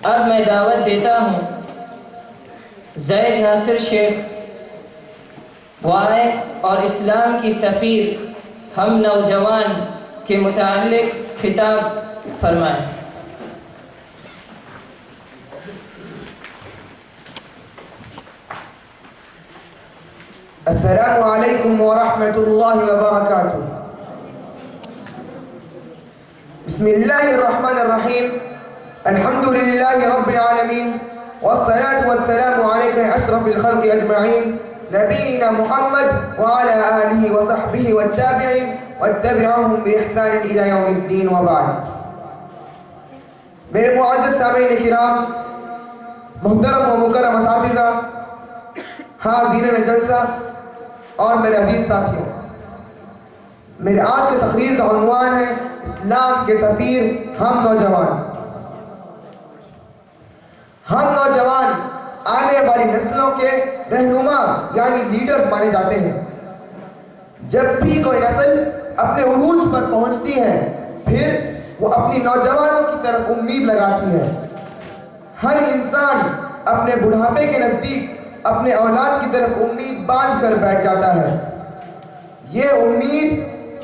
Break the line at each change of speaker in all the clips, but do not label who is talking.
اب میں دعوت دیتا ہوں زید ناصر شیخ وائے اور اسلام کی سفیر ہم نوجوان کے متعلق خطاب فرمائیں۔
السلام علیکم ورحمۃ اللہ وبرکاتہ۔ بسم اللہ الرحمن الرحیم، الحمد للہ رب العالمین، والصلاة والسلام علیکہ اشرف الخلق اجمعین، نبینا محمد وعلى آلہ وصحبہ والتابعین واتبعہم بإحسان إلی یوم الدین وبعد۔ میرے معزز سامعین کرام، محترم و مکرم اساتذہ، حاضرین جلسہ اور میرے عزیز ساتھیوں، میرے آج کے تقریر کا عنوان ہے اسلام کے سفیر ہم نوجوان۔ ہم نوجوان آنے والی نسلوں کے رہنما یعنی لیڈرز مانے جاتے ہیں۔ جب بھی کوئی نسل اپنے عروج پر پہنچتی ہے پھر وہ اپنی نوجوانوں کی طرف امید لگاتی ہے۔ ہر انسان اپنے بڑھاپے کے نزدیک اپنے اولاد کی طرف امید باندھ کر بیٹھ جاتا ہے۔ یہ امید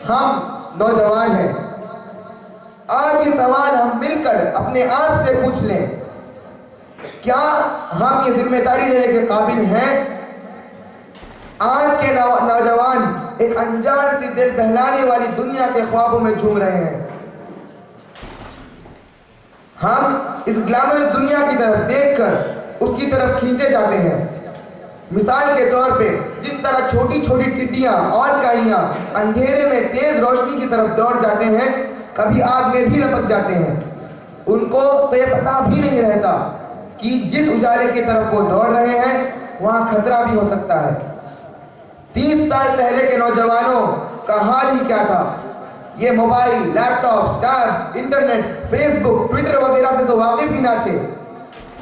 ہم نوجوان ہیں۔ آج یہ سوال ہم مل کر اپنے آپ سے پوچھ لیں، کیا ہم یہ ذمہ داری لینے کے قابل ہیں؟ آج کے نوجوان ایک انجان سی دل بہلانے والی دنیا کے خوابوں میں جھوم رہے ہیں۔ ہم اس گلیمرس دنیا کی طرف دیکھ کر اس کی طرف کھینچے جاتے ہیں۔ مثال کے طور پہ جس طرح چھوٹی چھوٹی ٹڈیاں اور کائیاں اندھیرے میں تیز روشنی کی طرف دوڑ جاتے ہیں، کبھی آگ میں بھی لپک جاتے ہیں۔ ان کو تو یہ پتہ بھی نہیں رہتا کہ جس اجالے کی طرف وہ دوڑ رہے ہیں وہاں خطرہ بھی ہو سکتا ہے۔ 30 سال پہلے کے نوجوانوں کا حال ہی کیا تھا؟ یہ موبائل، لیپ ٹاپ، ٹیبز، انٹرنیٹ، فیس بک، ٹویٹر وغیرہ سے تو واقف ہی نہ تھے۔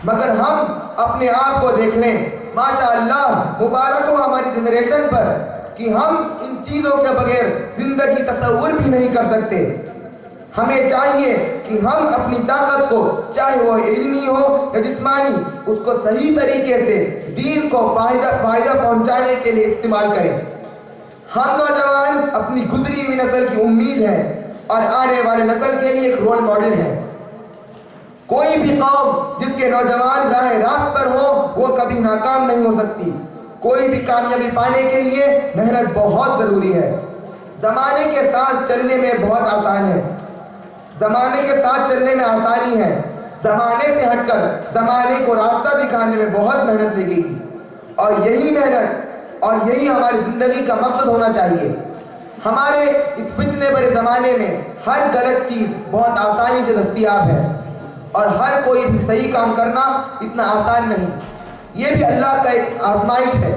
مگر ہم اپنے آپ کو دیکھ لیں، ماشاءاللہ مبارک ہو ہماری جنریشن پر کہ ہم ان چیزوں کے بغیر زندگی تصور بھی نہیں کر سکتے۔ ہمیں چاہیے کہ ہم اپنی طاقت کو، چاہے وہ علمی ہو یا جسمانی، اس کو صحیح طریقے سے دین کو فائدہ پہنچانے کے لیے استعمال کریں۔ ہم نوجوان اپنی گزری ہوئی نسل کی امید ہے اور آنے والے نسل کے لیے ایک رول ماڈل ہے۔ کوئی بھی قوم جس کے نوجوان راہ راست پر ہو وہ کبھی ناکام نہیں ہو سکتی۔ کوئی بھی کامیابی پانے کے لیے محنت بہت ضروری ہے۔ زمانے کے ساتھ چلنے میں بہت آسان ہے، زمانے کے ساتھ چلنے میں آسانی ہے، زمانے سے ہٹ کر زمانے کو راستہ دکھانے میں بہت محنت لگے گی، اور یہی محنت اور یہی ہماری زندگی کا مقصد ہونا چاہیے۔ ہمارے اس فتنے بھرے زمانے میں ہر غلط چیز بہت آسانی سے دستیاب ہے، اور ہر کوئی بھی صحیح کام کرنا اتنا آسان نہیں۔ یہ بھی اللہ کا ایک آزمائش ہے۔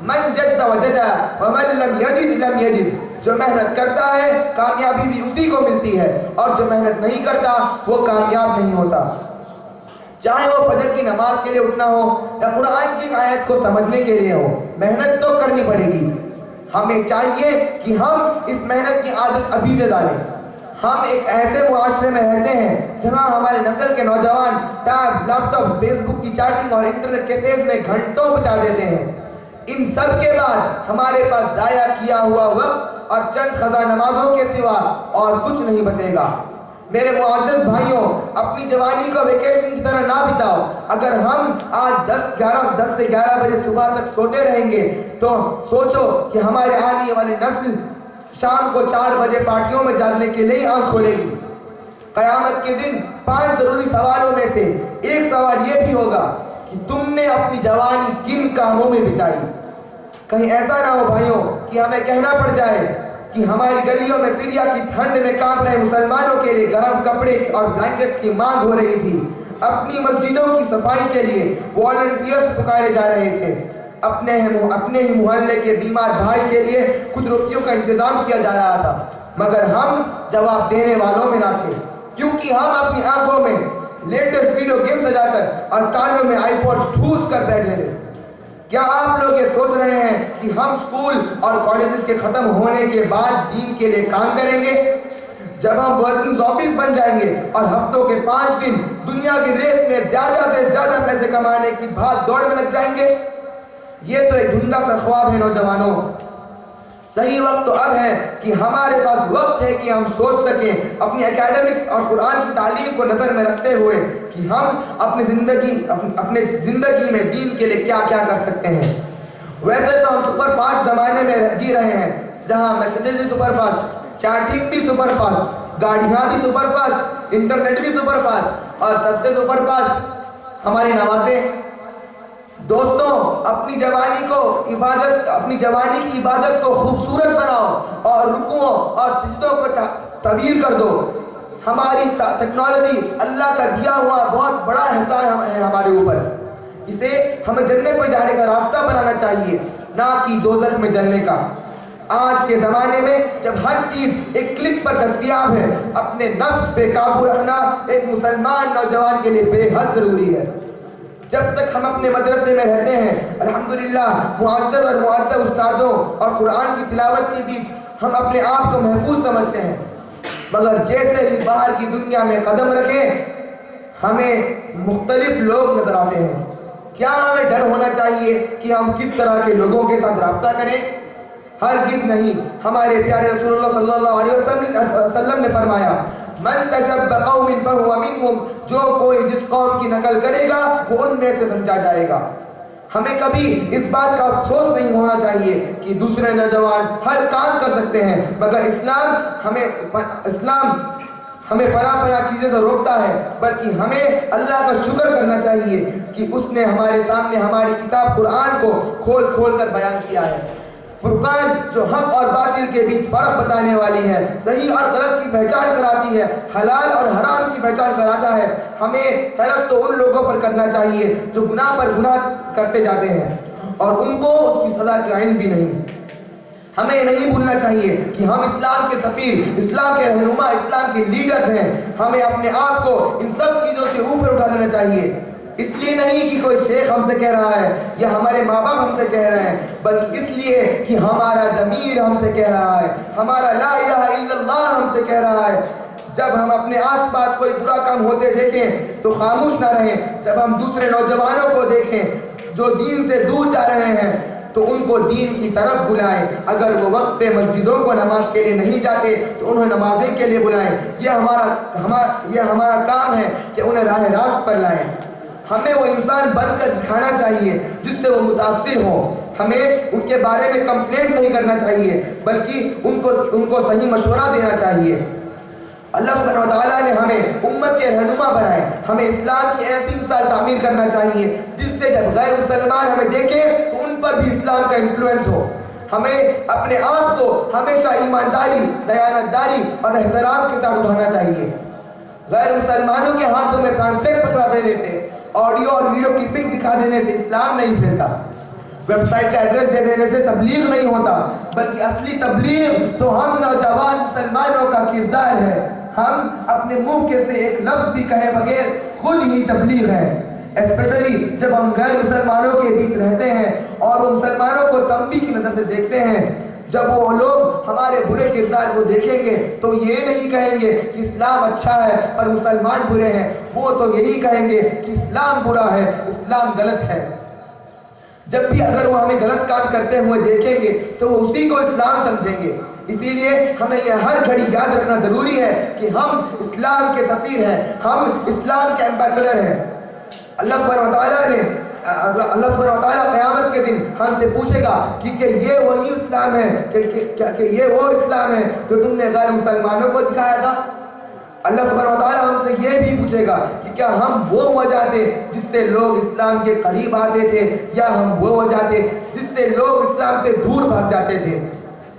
من جد وجد ومن لم یجد لم یجد، جو محنت کرتا ہے کامیابی بھی اسی کو ملتی ہے، اور جو محنت نہیں کرتا وہ کامیاب نہیں ہوتا۔ چاہے وہ فجر کی نماز کے لیے اٹھنا ہو یا قرآن کی آیت کو سمجھنے کے لیے ہو، محنت تو کرنی پڑے گی۔ ہمیں چاہیے کہ ہم اس محنت کی عادت ابھی سے ڈالیں۔ ہم ایک ایسے معاشرے میں رہتے ہیں جہاں ہمارے نسل کے نوجوان ٹیبز، لیپ ٹاپس، فیس بک کی چیٹنگ اور انٹرنیٹ کیفیز میں گھنٹوں بتا دیتے ہیں۔ ان سب کے بعد ہمارے پاس ضائع کیا ہوا وقت اور چند قضا نمازوں کے سوا اور کچھ نہیں بچے گا۔ میرے معزز بھائیوں، اپنی جوانی کو ویکیشن کی طرح نہ بتاؤ۔ اگر ہم آج 10 سے 11 بجے صبح تک سوتے رہیں گے تو سوچو کہ ہمارے آنے والی نسل شام کو 4 بجے پارٹیوں میں جاگنے کے لیے آنکھ کھولے گی۔ قیامت کے دن 5 ضروری سوالوں میں سے ایک سوال یہ بھی ہوگا کہ تم نے اپنی جوانی کن کاموں میں بتائی۔ کہیں ایسا نہ ہو بھائیوں کہ ہمیں کہنا پڑ جائے کہ ہماری گلیوں میں سیریا کی ٹھنڈ میں کانپ رہے مسلمانوں کے لیے گرم کپڑے اور بلینکٹس کی مانگ ہو رہی تھی، اپنی مسجدوں کی صفائی کے لیے والنٹیئرز پکارے جا رہے تھے، اپنے ہی محلے کے بیمار بھائی کے لیے کچھ روٹیوں کا انتظام کیا جا رہا تھا، مگر ہم جواب دینے والوں میں نہ تھے، کیونکہ ہم اپنی آنکھوں میں لیٹسٹ ویڈیو گیم سجا کر اور کانوں میں آئی پوڈز ٹھوس کر بیٹھے تھے۔ کیا آپ لوگ یہ سوچ رہے ہیں کہ ہم اسکول اور کالجز کے ختم ہونے کے بعد دین کے لیے کام کریں گے؟ جب ہم ورکنگ زومبیز بن جائیں گے اور ہفتوں کے 5 دن دنیا کی ریس میں زیادہ سے زیادہ پیسے کمانے کی بھاگ دوڑ میں لگ جائیں گے، یہ تو ایک دھندلا سا خواب ہے نوجوانوں۔ صحیح وقت تو اب ہے کہ ہمارے پاس وقت ہے کہ ہم سوچ سکیں اپنی اکیڈمکس اور قرآن کی تعلیم کو نظر میں رکھتے ہوئے کہ ہم اپنی زندگی میں دین کے لیے کیا کیا کر سکتے ہیں۔ ویسے تو ہم سپر فاسٹ زمانے میں جی رہے ہیں جہاں میسیجز بھی سپر فاسٹ، چیٹنگ بھی سپر فاسٹ، گاڑیاں بھی سپر فاسٹ، انٹرنیٹ بھی سپر فاسٹ، اور سب سے سپر فاسٹ ہماری نمازیں۔ دوستوں، اپنی جوانی کی عبادت کو خوبصورت بناؤ اور رکوعوں اور سجدوں کو طویل کر دو۔ ہماری ٹیکنالوجی اللہ کا دیا ہوا بہت بڑا احسان ہے ہمارے اوپر، اسے ہمیں جنت میں جانے کا راستہ بنانا چاہیے، نہ کہ دوزخ میں جلنے کا۔ آج کے زمانے میں جب ہر چیز ایک کلک پر دستیاب ہے، اپنے نفس پہ قابو رکھنا ایک مسلمان نوجوان کے لیے بے حد ضروری ہے۔ جب تک ہم اپنے مدرسے میں رہتے ہیں، الحمدللہ معزز اور معدب استادوں اور قرآن کی تلاوت کے بیچ ہم اپنے آپ کو محفوظ سمجھتے ہیں، مگر جیسے ہی باہر کی دنیا میں قدم رکھیں ہمیں مختلف لوگ نظر آتے ہیں۔ کیا ہمیں ڈر ہونا چاہیے کہ ہم کس طرح کے لوگوں کے ساتھ رابطہ کریں؟ ہرگز نہیں۔ ہمارے پیارے رسول اللہ صلی اللہ علیہ وسلم نے فرمایا، من تشبہ قوم فہو منہم، جو کوئی جس قوم کی نقل کرے گا وہ ان میں سے سمجھا جائے گا۔ ہمیں کبھی اس بات کا افسوس نہیں ہونا چاہیے کہ دوسرے نوجوان ہر کام کر سکتے ہیں، مگر اسلام ہمیں فلاں چیزیں سے روکتا ہے، بلکہ ہمیں اللہ کا شکر کرنا چاہیے کہ اس نے ہمارے سامنے ہماری کتاب قرآن کو کھول کھول کر بیان کیا ہے۔ فرقان جو حق اور باطل کے بیچ فرق بتانے والی ہے، صحیح اور غلط کی پہچان کراتی ہے، حلال اور حرام کی پہچان کراتا ہے۔ ہمیں ترس تو ان لوگوں پر کرنا چاہیے جو گناہ پر گناہ کرتے جاتے ہیں اور ان کو اس کی سزا کا علم بھی نہیں۔ ہمیں نہیں بھولنا چاہیے کہ ہم اسلام کے سفیر، اسلام کے رہنما، اسلام کے لیڈرز ہیں۔ ہمیں اپنے آپ کو ان سب چیزوں سے اوپر اٹھا لینا چاہیے، اس لیے نہیں کہ کوئی شیخ ہم سے کہہ رہا ہے یا ہمارے ماں باپ ہم سے کہہ رہے ہیں، بلکہ اس لیے کہ ہمارا ضمیر ہم سے کہہ رہا ہے، ہمارا لا الہ الا اللہ ہم سے کہہ رہا ہے۔ جب ہم اپنے آس پاس کوئی برا کام ہوتے دیکھیں تو خاموش نہ رہیں، جب ہم دوسرے نوجوانوں کو دیکھیں جو دین سے دور جا رہے ہیں تو ان کو دین کی طرف بلائیں۔ اگر وہ وقت پہ مسجدوں کو نماز کے لیے نہیں جاتے تو انہیں نمازیں کے لیے بلائیں۔ یہ ہمارا کام ہے کہ انہیں راہ راست پر لائیں۔ ہمیں وہ انسان بن کر دکھانا چاہیے جس سے وہ متاثر ہوں۔ ہمیں ان کے بارے میں کمپلینٹ نہیں کرنا چاہیے، بلکہ ان کو صحیح مشورہ دینا چاہیے۔ اللہ سبحانہ وتعالیٰ نے ہمیں امت کے رہنما بنائے، ہمیں اسلام کی ایسی مثال تعمیر کرنا چاہیے جس سے جب غیر مسلمان ہمیں دیکھیں تو ان پر بھی اسلام کا انفلوئنس ہو۔ ہمیں اپنے آپ کو ہمیشہ ایمانداری، دیانتداری اور احترام کے ساتھ اٹھانا چاہیے۔ غیر مسلمانوں کے ہاتھوں میں پامفلیٹ پکڑا دینے سے، آڈیو اور ویڈیو کلپنگ دکھا دینے سے اسلام نہیں پھیلتا، ویب سائٹ کا ایڈریس دے دینے سے تبلیغ نہیں ہوتا، بلکہ اصلی تبلیغ تو ہم نوجوان مسلمانوں کا کردار ہے۔ ہم اپنے منہ کے سے ایک لفظ بھی کہے بغیر خود ہی تبلیغ ہے، اسپیشلی جب ہم غیر مسلمانوں کے بیچ رہتے ہیں اور وہ مسلمانوں کو تنبیہ کی نظر سے دیکھتے ہیں۔ جب وہ لوگ ہمارے برے کردار کو دیکھیں گے تو یہ نہیں کہیں گے کہ اسلام اچھا ہے اور مسلمان برے ہیں، وہ تو یہی کہیں گے کہ اسلام برا ہے، اسلام غلط ہے۔ جب بھی اگر وہ ہمیں غلط کام کرتے ہوئے دیکھیں گے تو وہ اسی کو اسلام سمجھیں گے۔ اسی لیے ہمیں یہ ہر گھڑی یاد رکھنا ضروری ہے کہ ہم اسلام کے سفیر ہیں، ہم اسلام کے ایمبیسڈر ہیں۔ اللہ سبحانہ وتعالیٰ قیامت کے دن ہم سے پوچھے گا کہ یہ وہی اسلام ہے کہ یہ وہ اسلام ہے جو تم نے غیر مسلمانوں کو دکھایا تھا؟ اللہ سبحانہ وتعالیٰ ہم سے یہ بھی پوچھے گا کہ کیا ہم وہ وجہ تھے جس سے لوگ اسلام کے قریب آتے تھے یا ہم وہ وجہ تھے جس سے لوگ اسلام سے دور بھاگ جاتے تھے؟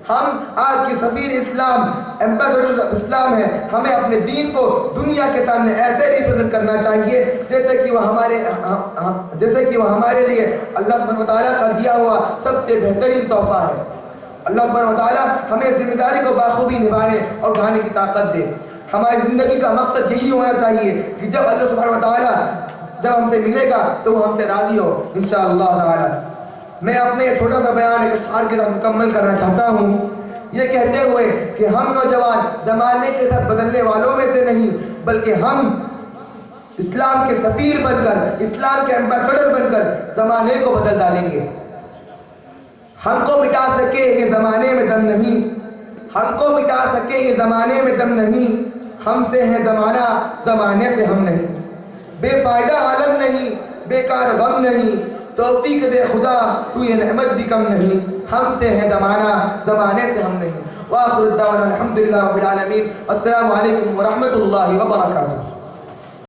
ہم آج کے سفیر اسلام، ایمبیسڈر اسلام ہیں۔ ہمیں اپنے دین کو دنیا کے سامنے ایسے ریپرزنٹ کرنا چاہیے جیسے کہ وہ ہمارے لیے اللہ سبحانہ وتعالیٰ کا دیا ہوا سب سے بہترین تحفہ ہے۔ اللہ سبحانہ وتعالیٰ ہمیں اس ذمہ داری کو بخوبی نبھانے اور اٹھانے کی طاقت دے۔ ہماری زندگی کا مقصد یہی ہونا چاہیے کہ جب اللہ سبحانہ وتعالیٰ جب ہم سے ملے گا تو وہ ہم سے راضی ہو انشاءاللہ تعالی۔ میں اپنے چھوٹا سا بیان ایک اشعار کے ساتھ مکمل کرنا چاہتا ہوں۔ یہ کہتے ہوئے کہ ہم نوجوان زمانے کے ساتھ بدلنے والوں میں سے نہیں، بلکہ ہم اسلام کے سفیر بن کر، اسلام کے ایمبیسڈر بن کر زمانے کو بدل ڈالیں گے۔ ہم کو مٹا سکے یہ زمانے میں دم نہیں، ہم کو مٹا سکے یہ زمانے میں دم نہیں، ہم سے ہے زمانہ، زمانے سے ہم نہیں۔ بے فائدہ عالم نہیں، بیکار غم نہیں، توفیق دے خدا تو یہ نعمت بھی کم نہیں، ہم سے ہے زمانہ، زمانے سے ہم نہیں۔ وآخر الدعوانا الحمدللہ رب العالمین۔ السلام علیکم ورحمۃ اللہ وبرکاتہ۔